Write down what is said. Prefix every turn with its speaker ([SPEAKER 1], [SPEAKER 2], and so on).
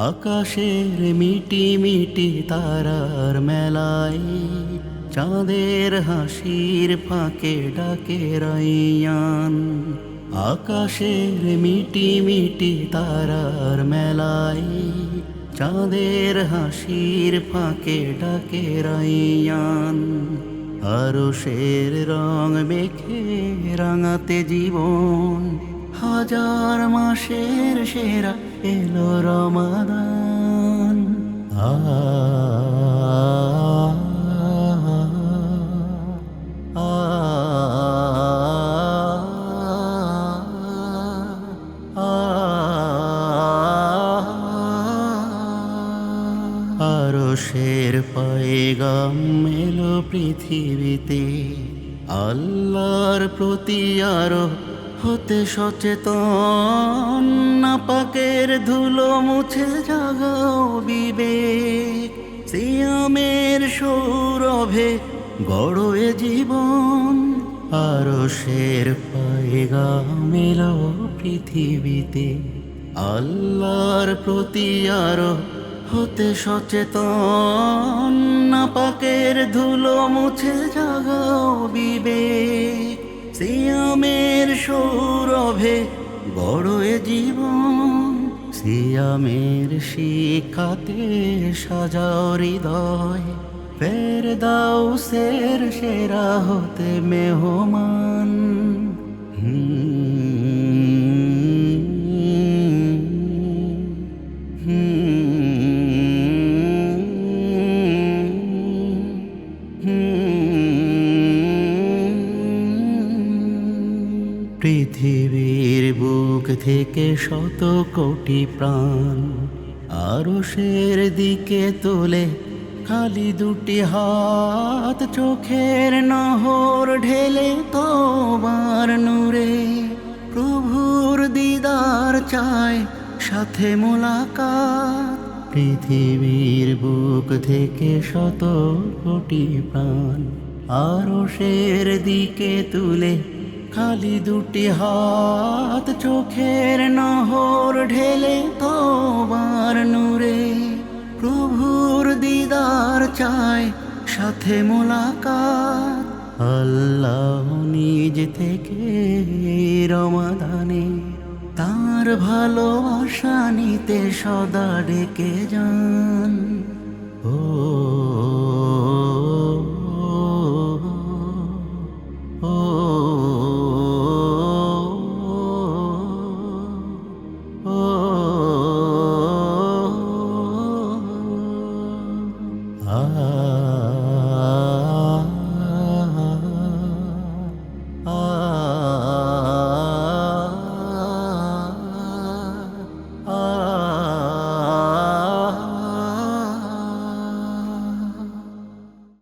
[SPEAKER 1] আকাশের মিটি মিটি তারার মেলায় চাঁদের হাসির ফাঁকে ডাকে রাইয়ান। আকাশের মিটি মিটি তারার মেলায় চাঁদের হাসির ফাঁকে ডাকে রাইয়ান। আরশের রং মেখে রাঙাতে জীবন, হাজার মাসের সেরা এলো রমাদান। আ আরশের পয়গাম এলো পৃথিবীতে, আল্লাহর প্রতি আরো হতে সচেতন। নাপাকের ধুলো মুছে জাগাও বিবেক, সিয়ামের সৌরভে গড়ো এ জীবন। আরশের পয়গাম এলো পৃথিবীতে, আল্লাহর প্রতি আরো হতে সচেতন। নাপাকের ধুলো মুছে জাগাও বিবেক, সিয়ামের সৌরভে গড়ো এ জীবন। সিয়ামের শিখাতে সাজাও হৃদয়, ফেরদাউসের সেরা হতে মেহমান। পৃথিবীর বুক থেকে শত কোটি প্রাণ আরশের দিকে তোলে খালি দুটি হাত। চোখের নহর ঢেলে তোমার নূরে, প্রভুর দিদার চায় সাথে মোলাকাত। পৃথিবীর বুক থেকে শত কোটি প্রাণ আরশের দিকে তুলে খালি দুটি হাত। চোখের নহর ঢেলে তোমার নূরে, প্রভুর দিদার চায় সাথে মোলাকাত। আল্লাহ নিজ থেকে রমাদানে তার ভালোবাসা নিতে সদা ডেকে যান। ও ah